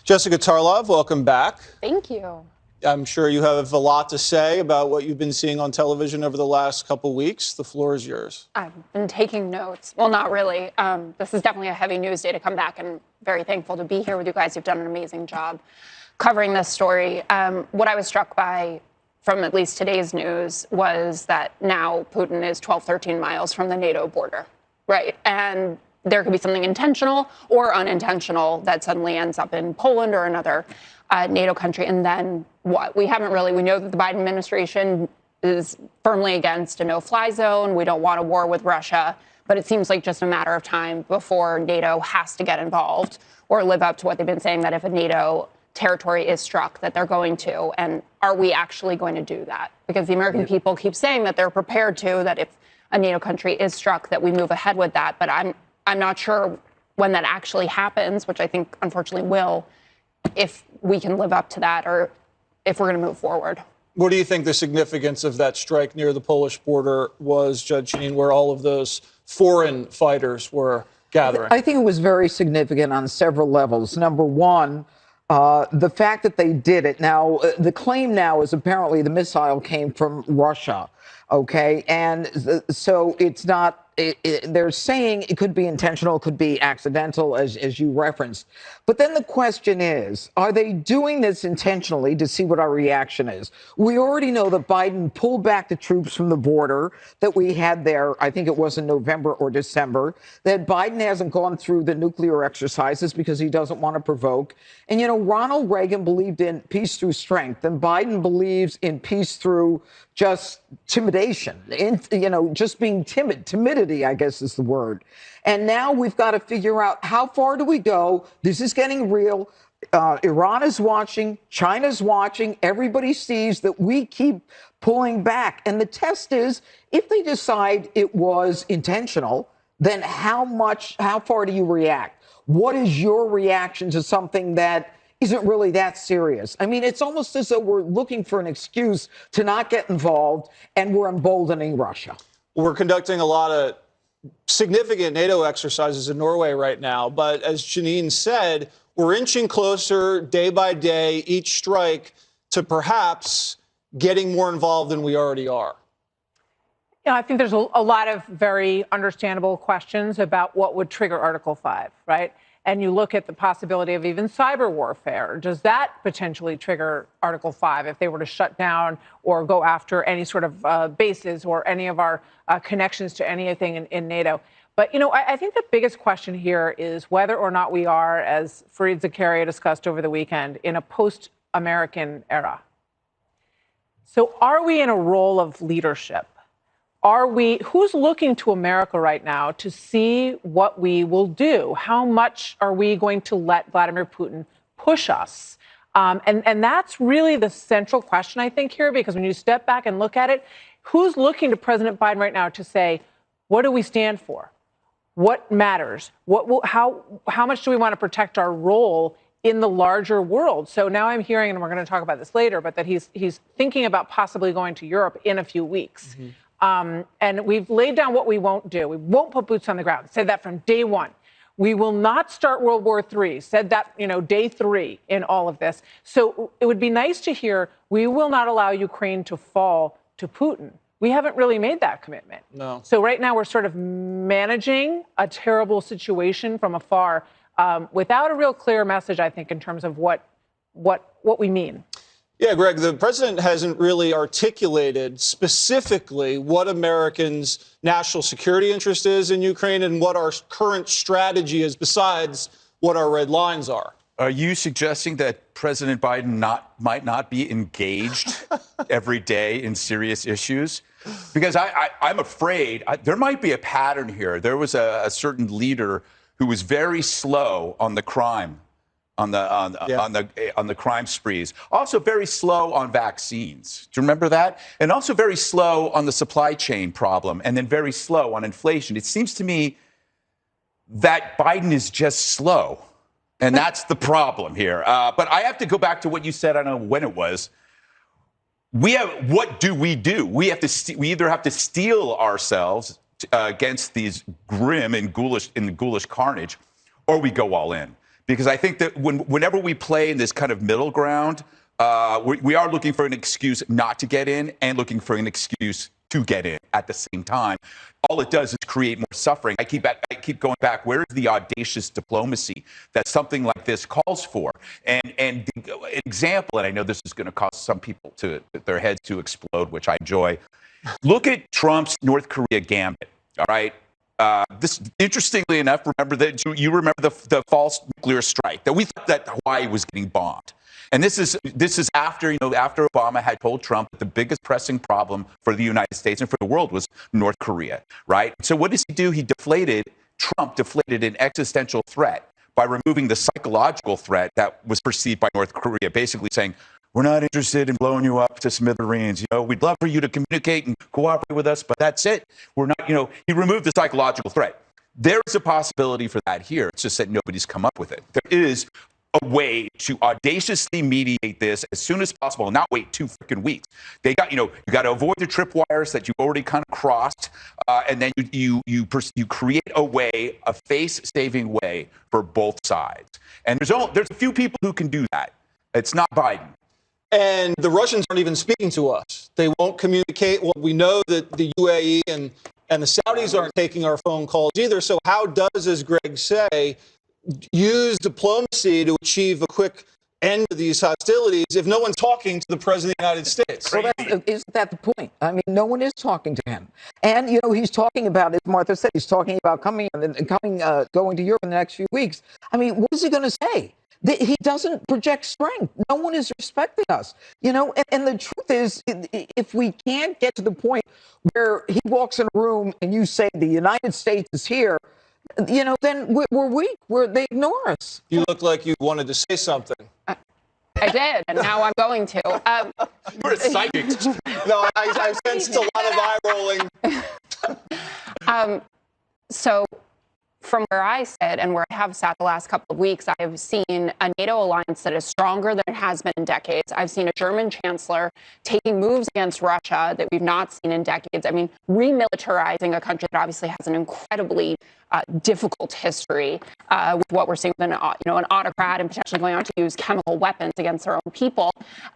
Jessica Tarlov, welcome back. Thank you. I'm sure you have a lot to say about what you've been seeing on television over the last couple weeks. The floor is yours. I've been taking notes. Well, not really. This is definitely a heavy news day to come back, and very thankful to be here with you guys. You've done an amazing job covering this story. What I was struck by from at least today's news was that now Putin is 12, 13 miles from the NATO border, right? And there could be something intentional or unintentional that suddenly ends up in Poland or another NATO country. And then what? We know that the Biden administration is firmly against a no-fly zone. We don't want a war with Russia. But it seems like just a matter of time before NATO has to get involved or live up to what they've been saying, that if a NATO territory is struck, that they're going to. And are we actually going to do that? Because the American people keep saying that they're prepared to, that if a NATO country is struck, that we move ahead with that. But I'm not sure when that actually happens, which I think unfortunately will, if we can live up to that or if we're going to move forward. What do you think the significance of that strike near the Polish border was, Judge Jeanine, where all of those foreign fighters were gathering? I think it was very significant on several levels. Number one, the fact that they did it. Now, the claim now is apparently the missile came from Russia, okay? And so it's not, they're saying it could be intentional, it could be accidental, as you referenced. But then the question is, are they doing this intentionally to see what our reaction is? We already know that Biden pulled back the troops from the border that we had there, I think it was in November or December, that Biden hasn't gone through the nuclear exercises because he doesn't want to provoke. And, you know, Ronald Reagan believed in peace through strength, and Biden believes in peace through just intimidation, just being timid. Timidity, I guess, is the word. And now we've got to figure out, how far do we go? This is getting real. Iran is watching. China's watching. Everybody sees that we keep pulling back. And the test is, if they decide it was intentional, then how far do you react? What is your reaction to something that isn't really that serious? I mean, it's almost as though we're looking for an excuse to not get involved, and we're emboldening Russia. We're conducting a lot of significant NATO exercises in Norway right now. But as Jeanine said, we're inching closer day by day, each strike, to perhaps getting more involved than we already are. Yeah, I think there's a lot of very understandable questions about what would trigger Article 5, right? And you look at the possibility of even cyber warfare. Does that potentially trigger Article 5 if they were to shut down or go after any sort of bases or any of our connections to anything in NATO? But, you know, I think the biggest question here is whether or not we are, as Fareed Zakaria discussed over the weekend, in a post-American era. So are we in a role of leadership? Who's looking to America right now to see what we will do? How much are we going to let Vladimir Putin push us? And that's really the central question, I think, here, because when you step back and look at it, who's looking to President Biden right now to say, what do we stand for? What matters? How much do we want to protect our role in the larger world? So now I'm hearing, and we're going to talk about this later, but that he's thinking about possibly going to Europe in a few weeks. Mm-hmm. And we've laid down what we won't do. We won't put boots on the ground. Said that from day one. We will not start World War III. Said that, day 3 in all of this. So it would be nice to hear, we will not allow Ukraine to fall to Putin. We haven't really made that commitment. No. So right now we're sort of managing a terrible situation from afar without a real clear message, I think, in terms of what we mean. Yeah, Greg, the president hasn't really articulated specifically what Americans' national security interest is in Ukraine and what our current strategy is besides what our red lines are. Are you suggesting that President Biden might not be engaged every day in serious issues? Because I'm afraid there might be a pattern here. There was a certain leader who was very slow on the crime. On the crime sprees, also very slow on vaccines. Do you remember that? And also very slow on the supply chain problem, and then very slow on inflation. It seems to me that Biden is just slow, and that's the problem here. But I have to go back to what you said. I don't know when it was. What do? We either have to steel ourselves against these grim and ghoulish carnage, or we go all in. because I think that whenever we play in this kind of middle ground, we are looking for an excuse not to get in and looking for an excuse to get in at the same time. All it does is create more suffering. I keep going back. Where is the audacious diplomacy that something like this calls for? And an example, and I know this is going to cause some people their heads to explode, which I enjoy. Look at Trump's North Korea gambit. All right. This, interestingly enough, remember the false nuclear strike that we thought that Hawaii was getting bombed. And this is after Obama had told Trump that the biggest pressing problem for the United States and for the world was North Korea, right? So what does he do? Trump deflated an existential threat by removing the psychological threat that was perceived by North Korea, basically saying, we're not interested in blowing you up to smithereens. We'd love for you to communicate and cooperate with us, but that's it. We're not, he removed the psychological threat. There is a possibility for that here. It's just that nobody's come up with it. There is a way to audaciously mediate this as soon as possible and not wait 2 freaking weeks. You got to avoid the tripwires that you've already kind of crossed, and then you create a face-saving way for both sides. And there's a few people who can do that. It's not Biden. And the Russians aren't even speaking to us. They won't communicate. Well, we know that the UAE and the Saudis aren't taking our phone calls either. So how does, as Greg say, use diplomacy to achieve a quick end to these hostilities if no one's talking to the President of the United States? Well, isn't that the point? I mean, no one is talking to him. And, he's talking about, as Martha said, he's talking about going to Europe in the next few weeks. I mean, what is he going to say? He doesn't project strength. No one is respecting us, and the truth is, if we can't get to the point where he walks in a room and you say the United States is here, then we're weak. They ignore us. You look like you wanted to say something. I did, and now I'm going to. You're a psychic. No, I sensed a lot of eye rolling. So from where I sit and where I have sat the last couple of weeks, I have seen a NATO alliance that is stronger than it has been in decades. I've seen a German chancellor taking moves against Russia that we've not seen in decades. I mean, remilitarizing a country that obviously has an incredibly difficult history with what we're seeing with an autocrat and potentially going on to use chemical weapons against their own people.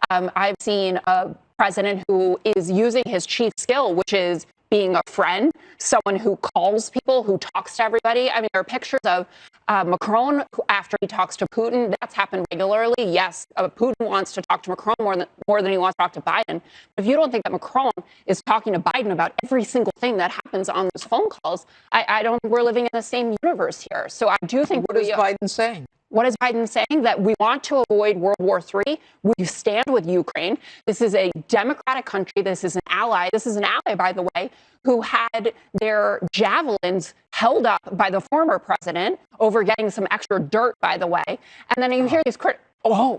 I've seen a president who is using his chief skill, which is being a friend, someone who calls people, who talks to everybody. I mean, there are pictures of Macron after he talks to Putin. That's happened regularly. Yes, Putin wants to talk to Macron more than he wants to talk to Biden. But if you don't think that Macron is talking to Biden about every single thing that happens on those phone calls, I don't think we're living in the same universe here. So I do think what is Biden saying? What is Biden saying? That we want to avoid World War III. We stand with Ukraine. This is a democratic country. This is an ally. This is an ally, by the way, who had their javelins held up by the former president over getting some extra dirt, by the way. And then you hear these critics,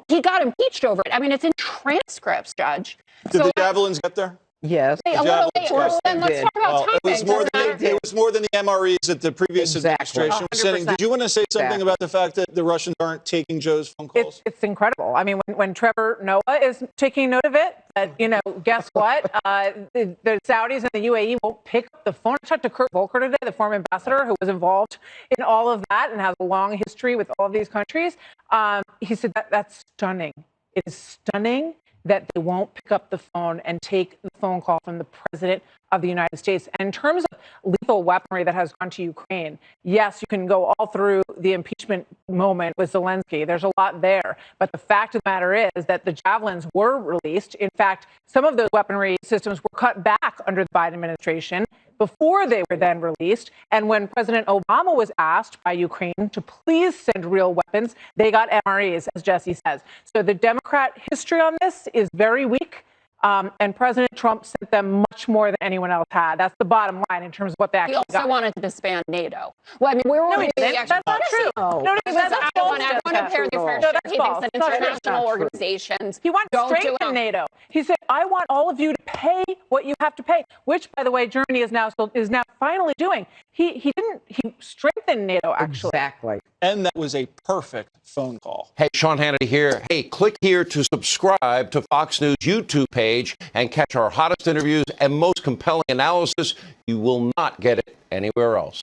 he got impeached over it. I mean, it's in transcripts, Judge. Did the javelins get there? Yes. Hey, a little bit. Well, then let's talk about timing. It was more than the MREs that the previous administration was sending. Did you want to say something about the fact that the Russians aren't taking Joe's phone calls? It's incredible. I mean, when Trevor Noah is taking note of it, guess what? The Saudis and the UAE won't pick up the phone. I talked to Kurt Volker today, the former ambassador who was involved in all of that and has a long history with all of these countries. He said that's stunning. It is stunning that they won't pick up the phone and take the phone call from the president of the United States. And in terms of lethal weaponry that has gone to Ukraine, yes, you can go all through the impeachment moment with Zelensky. There's a lot there. But the fact of the matter is that the javelins were released. In fact, some of those weaponry systems were cut back under the Biden administration before they were then released. And when President Obama was asked by Ukraine to please send real weapons, they got MREs, as Jesse says. So the Democrat history on this is very weak. And President Trump sent them much more than anyone else had. That's the bottom line in terms of what they actually got. He also wanted to disband NATO. Well, I mean, we're already that's not true. No, that's false. I want to pair the fair share. He thinks that international organizations He wants to strengthen NATO. He said, I want all of you to pay what you have to pay, which, by the way, Germany is now finally doing. He strengthened NATO, actually. Exactly. And that was a perfect phone call. Hey, Sean Hannity here. Hey, click here to subscribe to Fox News YouTube page and catch our hottest interviews and most compelling analysis. You will not get it anywhere else.